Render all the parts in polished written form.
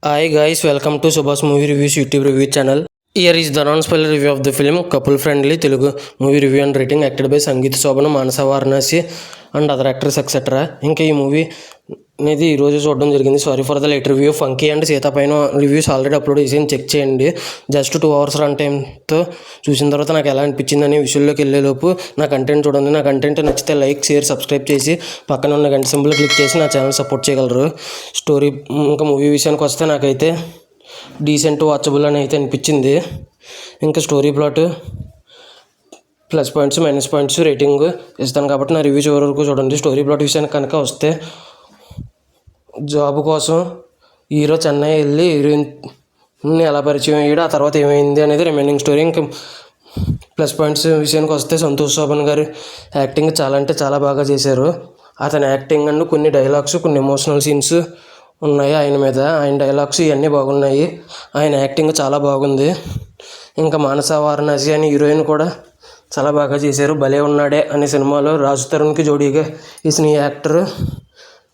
Hi guys, welcome to Subhash Movie Reviews YouTube review channel. Here is the non-spoiler review of the film Couple Friendly Telugu movie review and rating acted by Sangeet Sobhanu, Manasa Varanasi and other actors etc. ఇంకా ఈ movie అనేది ఈరోజు చూడడం జరిగింది. Sorry for the late review. Funky and Sita పైన reviews already upload చేసి check చేయండి. Just 2 hours run టైంతో చూసిన తర్వాత నాకు ఎలా అనిపించిందని విషయంలోకి వెళ్ళేలోపు నా కంటెంట్ చూడండి. నా కంటెంట్ నచ్చితే లైక్, షేర్, సబ్స్క్రైబ్ చేసి పక్కన ఉన్న గంట సింబల్ క్లిక్ చేసి నా ఛానల్ సపోర్ట్ చేయగలరు. స్టోరీ ఇంకా మూవీ విషయానికి వస్తే నాకైతే డీసెంట్ వాచబుల్ అని అయితే అనిపించింది. ఇంకా story plot plus points minus points rating ఇస్తాను కాబట్టి నా రివ్యూ చివరి వరకు చూడండి. స్టోరీ ప్లాట్ విషయానికి కనుక వస్తే జాబ్ కోసం హీరో చెన్నై వెళ్ళి హీరోయిన్ని ఎలా పరిచయం అయ్యాడు, ఆ తర్వాత ఏమైంది అనేది రిమైనింగ్ స్టోరీ. ఇంకా ప్లస్ పాయింట్స్ విషయానికి వస్తే సంతోష్ శోభన్ గారి యాక్టింగ్ చాలా అంటే చాలా బాగా చేశారు. అతని యాక్టింగ్ అండ్ కొన్ని డైలాగ్స్, కొన్ని ఎమోషనల్ సీన్స్ ఉన్నాయి ఆయన మీద. ఆయన డైలాగ్స్ ఇవన్నీ బాగున్నాయి. ఆయన యాక్టింగ్ చాలా బాగుంది. ఇంకా మానస వారణాసి అనే హీరోయిన్ కూడా చాలా బాగా చేశారు. భలే ఉన్నాడే అనే సినిమాలో రాజు తరుణ్కి జోడీగా వేసిన ఈ యాక్టర్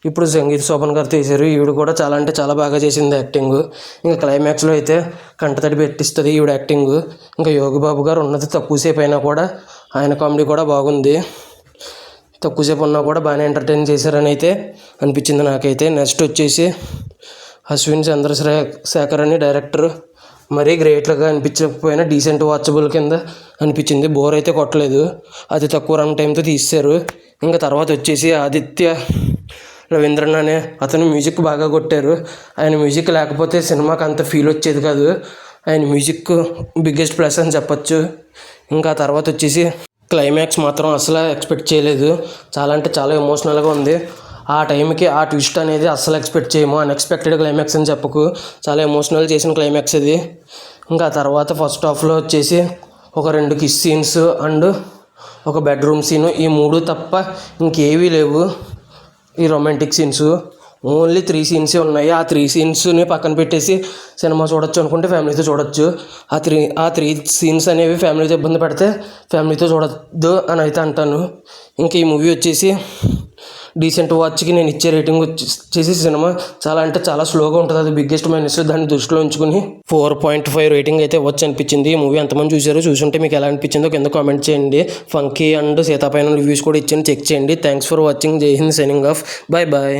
ఇప్పుడు సంగీత్ శోభన్ గారు తీశారు. ఈవిడ కూడా చాలా అంటే చాలా బాగా చేసింది యాక్టింగ్. ఇంకా క్లైమాక్స్లో అయితే కంటతడి పెట్టిస్తుంది ఈవిడ యాక్టింగ్. ఇంకా యోగిబాబు గారు ఉన్నది తక్కువసేపు అయినా కూడా ఆయన కామెడీ కూడా బాగుంది. తక్కువసేపు ఉన్నా కూడా బాగానే ఎంటర్టైన్ చేశారని అయితే అనిపించింది నాకైతే. నెక్స్ట్ వచ్చేసి అశ్విన్ చంద్రశేఖర్ అని డైరెక్టర్ మరీ గ్రేట్గా అనిపించకపోయినా డీసెంట్ వాచబుల్ కింద అనిపించింది. బోర్ అయితే కొట్టలేదు. అది తక్కువ రన్ టైంతో తీశారు. ఇంకా తర్వాత వచ్చేసి ఆదిత్య రవీంద్రన్ అనే అతను మ్యూజిక్ బాగా కొట్టారు. ఆయన మ్యూజిక్ లేకపోతే సినిమాకి అంత ఫీల్ వచ్చేది కాదు. ఆయన మ్యూజిక్ బిగ్గెస్ట్ ప్లస్ అని చెప్పచ్చు. ఇంకా తర్వాత వచ్చేసి క్లైమాక్స్ మాత్రం అసలు ఎక్స్పెక్ట్ చేయలేదు. చాలా అంటే చాలా ఎమోషనల్గా ఉంది. ఆ టైంకి ఆ ట్విస్ట్ అనేది అస్సలు ఎక్స్పెక్ట్ చేయము. అన్ఎక్స్పెక్టెడ్ క్లైమాక్స్ అని చెప్పకు, చాలా ఎమోషనల్ చేసిన క్లైమాక్స్ అది. ఇంకా తర్వాత ఫస్ట్ హాఫ్లో వచ్చేసి ఒక 2 కిస్ సీన్స్ అండ్ ఒక బెడ్రూమ్ సీను, ఈ 3 తప్ప ఇంకేవీ లేవు. ఈ రొమాంటిక్ సీన్స్ ఓన్లీ 3 సీన్సే ఉన్నాయి. ఆ 3 సీన్స్ని పక్కన పెట్టేసి సినిమా చూడొచ్చు అనుకుంటే ఫ్యామిలీతో చూడొచ్చు. ఆ త్రీ సీన్స్ అనేవి ఫ్యామిలీతో ఇబ్బంది పెడితే ఫ్యామిలీతో చూడొద్దు అని అయితే అంటాను. ఇంకా ఈ మూవీ వచ్చేసి డీసెంట్ వాచ్కి నేను ఇచ్చే రేటింగ్ వచ్చేసి సినిమా చాలా అంటే చాలా స్లోగా ఉంటుంది. అది బిగ్గెస్ట్ మైనస్. దాన్ని దృష్టిలో ఉంచుకుని 4.5 రేటింగ్ అయితే వచ్చి అనిపించింది. ఈ మూవీ ఎంతమంది చూసుంటే మీకు ఎలా అనిపించిందో కింద కామెంట్ చేయండి. ఫంకీ అండ్ సీతా పైన రివ్యూస్ కూడా ఇచ్చాను, చెక్ చేయండి. Thanks for watching. Jai Hind, signing off. Bye bye.